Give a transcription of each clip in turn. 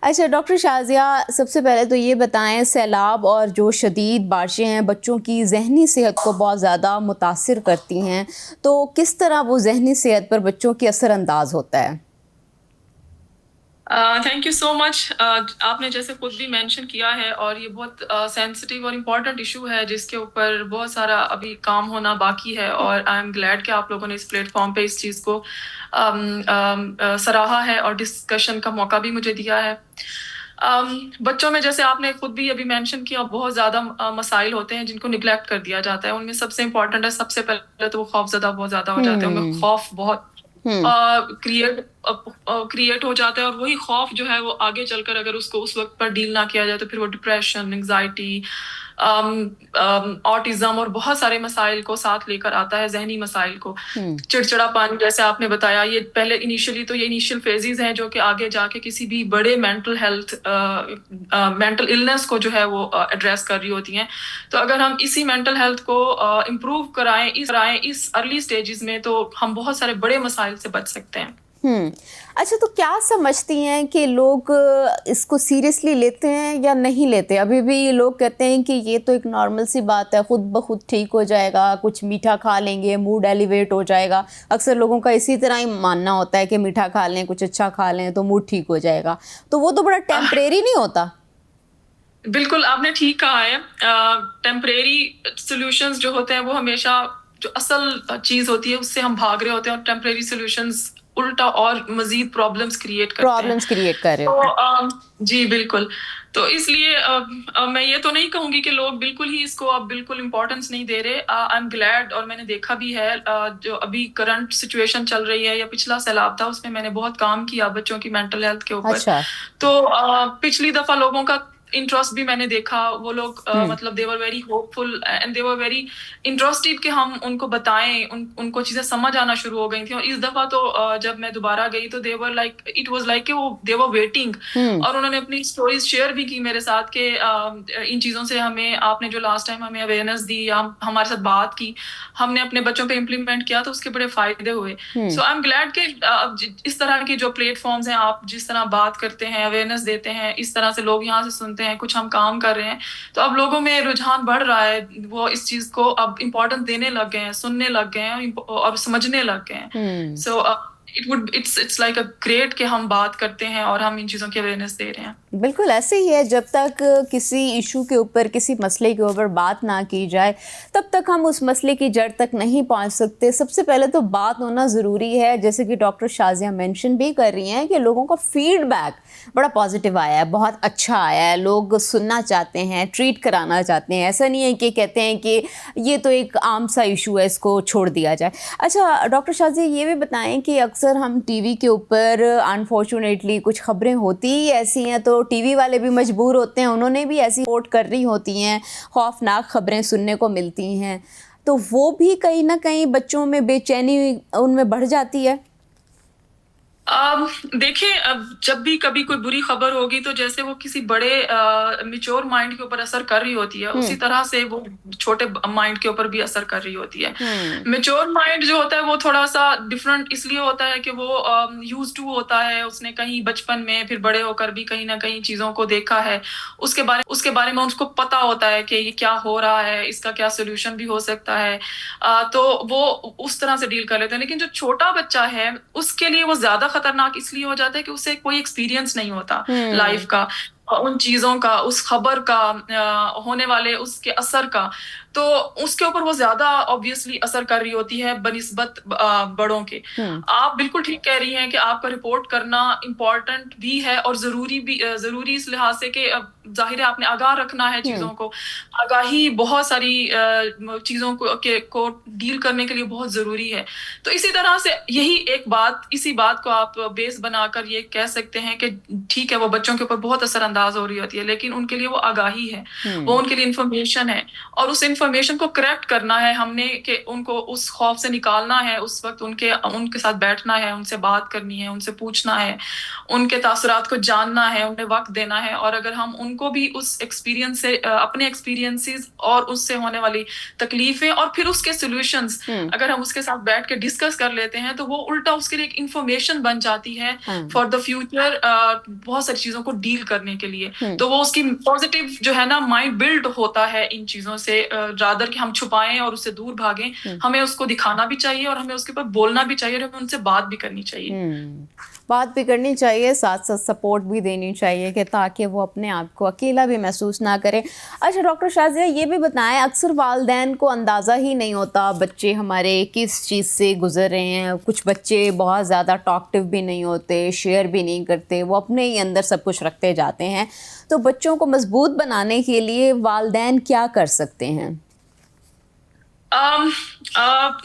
اچھا ڈاکٹر شازیہ، سب سے پہلے تو یہ بتائیں، سیلاب اور جو شدید بارشیں ہیں بچوں کی ذہنی صحت کو بہت زیادہ متاثر کرتی ہیں، تو کس طرح وہ ذہنی صحت پر بچوں کی اثر انداز ہوتا ہے؟ تھینک یو سو مچ. آپ نے جیسے خود بھی مینشن کیا ہے، اور یہ بہت سینسٹیو اور امپورٹنٹ ایشو ہے جس کے اوپر بہت سارا ابھی کام ہونا باقی ہے، اور آئی ایم گلیڈ کہ آپ لوگوں نے اس پلیٹ فارم پہ اس چیز کو سراہا ہے اور ڈسکشن کا موقع بھی مجھے دیا ہے. بچوں میں جیسے آپ نے خود بھی ابھی مینشن کیا، بہت زیادہ مسائل ہوتے ہیں جن کو نگلیکٹ کر دیا جاتا ہے. ان میں سب سے امپورٹنٹ ہے، سب سے پہلے تو وہ خوف زدہ بہت زیادہ ہو جاتے ہیں. ان میں خوف بہت کریٹ ہو جاتا ہے، اور وہی خوف جو ہے وہ آگے چل کر اگر اس کو اس وقت پر ڈیل نہ کیا جائے تو پھر وہ ڈپریشن، انگزائٹی، آٹزم اور بہت سارے مسائل کو ساتھ لے کر آتا ہے، ذہنی مسائل کو. چڑچڑا پن جیسے آپ نے بتایا، یہ پہلے انیشلی تو یہ انیشیل فیزز ہیں جو کہ آگے جا کے کسی بھی بڑے مینٹل النس کو جو ہے وہ ایڈریس کر رہی ہوتی ہیں. تو اگر ہم اسی مینٹل ہیلتھ کو امپروو کرائیں اس ارلی سٹیجز میں، تو ہم بہت سارے بڑے مسائل سے بچ سکتے ہیں. اچھا، تو کیا سمجھتی ہیں کہ لوگ اس کو سیریسلی لیتے ہیں یا نہیں لیتے؟ ابھی بھی لوگ کہتے ہیں کہ یہ تو ایک نارمل سی بات ہے، خود بخود ٹھیک ہو جائے گا، کچھ میٹھا کھا لیں گے موڈ ایلیویٹ ہو جائے گا. اکثر لوگوں کا اسی طرح ہی ماننا ہوتا ہے کہ میٹھا کھا لیں، کچھ اچھا کھا لیں تو موڈ ٹھیک ہو جائے گا. تو وہ تو بڑا ٹیمپریری نہیں ہوتا؟ بالکل آپ نے ٹھیک کہا ہے. ٹیمپریری سولوشنز جو ہوتے ہیں وہ ہمیشہ جو اصل چیز ہوتی ہے اس سے ہم بھاگ رہے ہوتے ہیں، اور ٹیمپریری سولوشنز الٹا اور مزید پرابلمس کریٹ کرتے ہیں. جی بالکل. تو اس لیے میں یہ تو نہیں کہوں گی کہ لوگ بالکل ہی اس کو اب بالکل امپورٹنس نہیں دے رہے. آئی ایم گلیڈ، اور میں نے دیکھا بھی ہے جو ابھی کرنٹ سچویشن چل رہی ہے یا پچھلا سیلاب تھا، اس میں نے بہت کام کیا بچوں کی مینٹل ہیلتھ کے اوپر. تو پچھلی دفعہ لوگوں کا انٹرسٹ بھی میں نے دیکھا، وہ لوگ مطلب they were very hopeful and they were very interested کہ ہم ان کو بتائیں، ان کو چیزیں سمجھ آنا شروع ہو گئی تھیں. اور اس دفعہ تو جب میں دوبارہ گئی تو they were like it was like کہ وہ دے ور ویٹنگ. اور انہوں نے اپنی اسٹوریز شیئر بھی کی میرے ساتھ کہ ان چیزوں سے ہمیں، آپ نے جو لاسٹ ٹائم ہمیں اویئرنیس دی یا ہمارے ساتھ بات کی، ہم نے اپنے بچوں پہ امپلیمنٹ کیا تو اس کے بڑے فائدے ہوئے. سو آئی ایم گلیڈ کہ اس طرح کی جو پلیٹ فارمز ہیں، آپ جس طرح بات کرتے ہیں، اویئرنیس دیتے ہیں، اس طرح سے لوگ یہاں سے سنتے ہیں، کچھ ہم کام کر رہے ہیں، تو اب لوگوں میں رجحان بڑھ رہا ہے. وہ اس چیز کو اب امپورٹنس دینے لگ گئے ہیں، سننے لگ گئے ہیں اور سمجھنے لگ گئے ہیں. So it's like a great کہ ہم بات کرتے ہیں اور ہم ان چیزوں کی اویئرنیس دے رہے ہیں. بالکل ایسے ہی ہے، جب تک کسی ایشو کے اوپر، کسی مسئلے کے اوپر بات نہ کی جائے تب تک ہم اس مسئلے کی جڑ تک نہیں پہنچ سکتے. سب سے پہلے تو بات ہونا ضروری ہے، جیسے کہ ڈاکٹر شازیہ مینشن بھی کر رہی ہیں کہ لوگوں کا فیڈ بیک بڑا پازیٹیو آیا ہے، بہت اچھا آیا ہے، لوگ سننا چاہتے ہیں، ٹریٹ کرانا چاہتے ہیں. ایسا نہیں ہے کہ کہتے ہیں کہ یہ تو ایک عام سا ایشو ہے، اس کو چھوڑ دیا جائے. اچھا ڈاکٹر شازیہ، یہ بھی بتائیں کہ اکثر ہم ٹی وی کے اوپر انفارچونیٹلی کچھ خبریں ہوتی ہی ایسی ہیں، تو ٹی وی والے بھی مجبور ہوتے ہیں، انہوں نے بھی ایسی رپورٹ کر رہی ہوتی ہیں، خوفناک خبریں سننے کو ملتی ہیں، تو وہ بھی کہیں نہ کہیں بچوں میں بے چینی ان میں بڑھ جاتی ہے. دیکھیں، جب بھی کبھی کوئی بری خبر ہوگی تو جیسے وہ کسی بڑے میچور مائنڈ کے اوپر اثر کر رہی ہوتی ہے، اسی طرح سے وہ چھوٹے مائنڈ کے اوپر بھی اثر کر رہی ہوتی ہے. میچور مائنڈ جو ہوتا ہے وہ تھوڑا سا ڈفرنٹ اس لیے ہوتا ہے کہ وہ یوز ٹو ہوتا ہے، اس نے کہیں بچپن میں پھر بڑے ہو کر بھی کہیں نہ کہیں چیزوں کو دیکھا ہے، اس کے بارے میں اس کو پتا ہوتا ہے کہ یہ کیا ہو رہا ہے، اس کا کیا سولوشن بھی ہو سکتا ہے. تو وہ اس طرح سے ڈیل کر لیتے ہیں. لیکن جو چھوٹا بچہ ہے اس کے لیے وہ زیادہ خطرناک اس لیے ہو جاتا ہے کہ اسے کوئی ایکسپیرینس نہیں ہوتا لائف کا، ان چیزوں کا، اس خبر کا، ہونے والے اس کے اثر کا. تو اس کے اوپر وہ زیادہ آبویسلی اثر کر رہی ہوتی ہے بنسبت بڑوں کے. آپ بالکل ٹھیک کہہ رہی ہیں کہ آپ کا رپورٹ کرنا امپورٹنٹ بھی ہے اور ضروری اس لحاظ سے کہ ظاہر ہے آپ نے آگاہ رکھنا ہے چیزوں کو. آگاہی بہت ساری چیزوں کو ڈیل کرنے کے لیے بہت ضروری ہے. تو اسی طرح سے اسی بات کو آپ بیس بنا کر یہ کہہ سکتے ہیں کہ ٹھیک ہے وہ بچوں کے اوپر بہت اثر انداز ہو رہی ہوتی ہے، لیکن ان کے لیے وہ آگاہی ہے، وہ ان کے لیے انفارمیشن ہے، اور اس انفارمیشن انفارمیشن کو کریکٹ کرنا ہے ہم نے, کہ ان کو اس خوف سے نکالنا ہے, اس وقت ان کے ساتھ بیٹھنا ہے, ان سے بات کرنی ہے, ان سے پوچھنا ہے, ان کے تاثرات کو جاننا ہے, انہیں وقت دینا ہے. اور اگر ہم ان کو بھی اس ایکسپیرینس سے, اپنے ایکسپیرینسز اور اس سے ہونے والی تکلیفیں اور پھر اس کے سولوشنز اگر ہم اس کے ساتھ بیٹھ کے ڈسکس کر لیتے ہیں, تو وہ الٹا اس کے لیے ایک انفارمیشن بن جاتی ہے فار دا فیوچر, بہت ساری چیزوں کو ڈیل کرنے کے لیے. تو وہ اس کی پازیٹیو جو ہے نا مائنڈ بلڈ ہوتا ہے ان چیزوں سے, رادر کہ ہم چھپائیں اور اس سے دور بھاگیں. ہمیں اس کو دکھانا بھی چاہیے اور ہمیں اس کے اوپر بولنا بھی چاہیے, اور ہمیں ان سے بات بھی کرنی چاہیے. بات بھی کرنی چاہیے, ساتھ ساتھ سپورٹ بھی دینی چاہیے کہ تاکہ وہ اپنے آپ کو اکیلا بھی محسوس نہ کرے. اچھا ڈاکٹر شازیہ, یہ بھی بتائیں, اکثر والدین کو اندازہ ہی نہیں ہوتا بچے ہمارے کس چیز سے گزر رہے ہیں. کچھ بچے بہت زیادہ ٹاکٹیو بھی نہیں ہوتے, شیئر بھی نہیں کرتے, وہ اپنے ہی اندر سب کچھ رکھتے جاتے ہیں. تو بچوں کو مضبوط بنانے کے لیے والدین کیا کر سکتے ہیں؟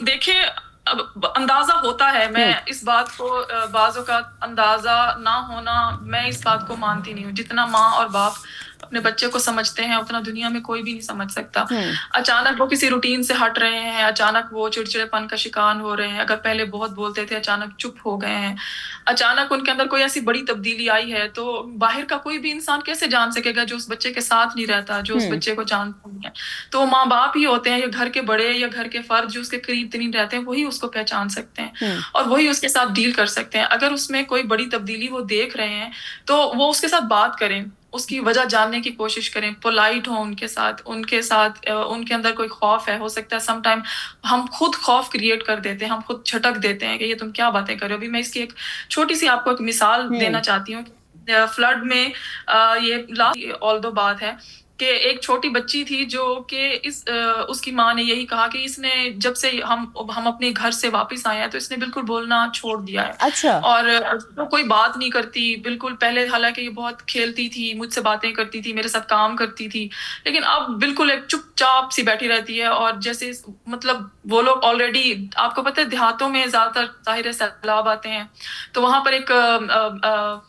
دیکھیں, اندازہ ہوتا ہے, میں اس بات کو بعض اوقات اندازہ نہ ہونا, میں اس بات کو مانتی نہیں ہوں. جتنا ماں اور باپ اپنے بچے کو سمجھتے ہیں اتنا دنیا میں کوئی بھی نہیں سمجھ سکتا. اچانک وہ کسی روٹین سے ہٹ رہے ہیں, اچانک وہ چڑچڑے پن کا شکار ہو رہے ہیں, اگر پہلے بہت بولتے تھے اچانک چپ ہو گئے ہیں, اچانک ان کے اندر کوئی ایسی بڑی تبدیلی آئی ہے, تو باہر کا کوئی بھی انسان کیسے جان سکے گا جو اس بچے کے ساتھ نہیں رہتا, جو اس بچے کو جانتا نہیں ہے. تو ماں باپ ہی ہوتے ہیں, یا گھر کے بڑے یا گھر کے فرد جو اس کے قریب ترین رہتے ہیں, وہی اس کو پہچان سکتے ہیں اور وہی اس کے ساتھ ڈیل کر سکتے ہیں. اگر اس میں کوئی بڑی تبدیلی وہ دیکھ رہے ہیں تو وہ اس کے ساتھ بات کریں, اس کی وجہ جاننے کی کوشش کریں, پولائٹ ہوں ان کے ساتھ ان کے اندر کوئی خوف ہے, ہو سکتا ہے سم ٹائم ہم خود خوف کریٹ کر دیتے ہیں, ہم خود چھٹک دیتے ہیں کہ یہ تم کیا باتیں کر رہے ہو. ابھی میں اس کی ایک چھوٹی سی آپ کو ایک مثال دینا چاہتی ہوں. فلڈ میں یہ آل دو بات ہے کہ ایک چھوٹی بچی تھی جو کہ اس کی ماں نے یہی کہا کہ اس نے جب سے ہم اپنے گھر سے واپس آئے ہیں تو اس نے بالکل بولنا چھوڑ دیا ہے. اچھا. اور وہ کوئی بات نہیں کرتی بالکل. پہلے حالانکہ یہ بہت کھیلتی تھی, مجھ سے باتیں کرتی تھی, میرے ساتھ کام کرتی تھی, لیکن اب بالکل ایک چپ چاپ سی بیٹھی رہتی ہے. اور جیسے مطلب وہ لوگ آلریڈی, آپ کو پتہ ہے دیہاتوں میں زیادہ تر ظاہر سیلاب آتے ہیں, تو وہاں پر ایک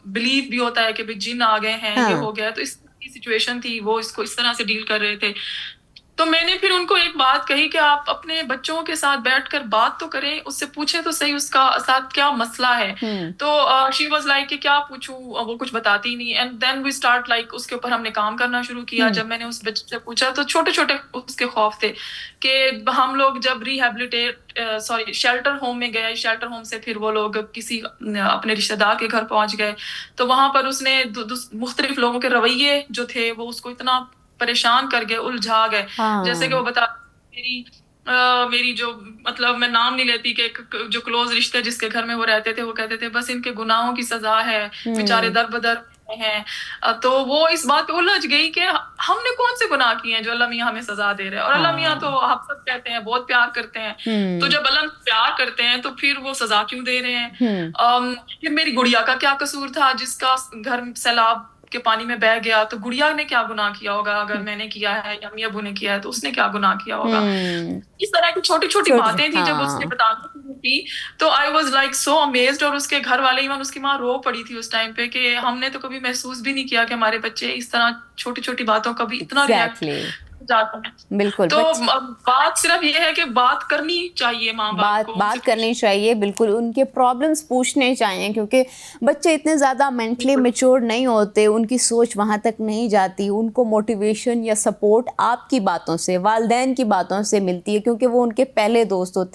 بلیف بھی ہوتا ہے کہ جن آ گئے ہیں, یہ ہو گیا. تو اس سچویشن تھی, وہ اس کو اس طرح سے ڈیل کر رہے تھے. تو میں نے پھر ان کو ایک بات کہی کہ آپ اپنے بچوں کے ساتھ بیٹھ کر بات تو کریں, اس سے پوچھیں تو صحیح اس کا ساتھ کیا مسئلہ ہے. تو شی واز لائک کہ کیا پوچھوں, وہ کچھ بتاتی ہی نہیں. And then we start like, اس کے اوپر ہم نے کام کرنا شروع کیا. جب میں نے اس بچے سے پوچھا تو چھوٹے چھوٹے اس کے خوف تھے کہ ہم لوگ جب شیلٹر ہوم میں گئے, شیلٹر ہوم سے پھر وہ لوگ کسی اپنے رشتے دار کے گھر پہنچ گئے, تو وہاں پر اس نے مختلف لوگوں کے رویے جو تھے وہ اس کو اتنا پریشان کر گئے, الجھا گئے. جیسے کہ وہ بتا, میری جو مطلب میں نام نہیں لیتی, کہ جو کلوز رشتے جس کے گھر میں وہ رہتے تھے, وہ کہتے تھے بس ان کے گناہوں کی سزا ہے, بیچارے در بدر ہیں. تو وہ اس بات پہ الجھ گئی کہ ہم نے کون سے گناہ کیے ہیں جو اللہ میاں ہمیں سزا دے رہے ہیں. اور اللہ میاں تو ہم سب کہتے ہیں بہت پیار کرتے ہیں, تو جب اللہ پیار کرتے ہیں تو پھر وہ سزا کیوں دے رہے ہیں. پھر میری گڑیا کا کیا قصور تھا جس کا گھر سیلاب کے پانی میں بہ گیا, تو گڑیا نے کیا گناہ کیا ہوگا, اگر میں نے کیا ہے یا امی ابو نے کیا ہے تو اس نے کیا گناہ کیا ہوگا. اس طرح کی چھوٹی چھوٹی باتیں تھیں. جب اس نے بتانا شروع کی تو I was like so amazed. اور اس کے گھر والے, ایون اس کی ماں رو پڑی تھی اس ٹائم پہ, کہ ہم نے تو کبھی محسوس بھی نہیں کیا کہ ہمارے بچے اس طرح چھوٹی چھوٹی باتوں کا بھی اتنا ریئیکٹ جاتا ہے. بالکل. تو بات صرف یہ ہے کہ بات کرنی چاہیے, ماں باپ کو بات کرنی چاہیے. بالکل, ان کے پرابلمس پوچھنے چاہیے, کیونکہ بچے اتنے زیادہ مینٹلی میچور نہیں ہوتے, ان کی سوچ وہاں تک نہیں جاتی. ان کو موٹیویشن یا سپورٹ آپ کی باتوں سے, والدین کی باتوں سے ملتی ہے, کیونکہ وہ ان کے پہلے دوست ہوتے ہیں.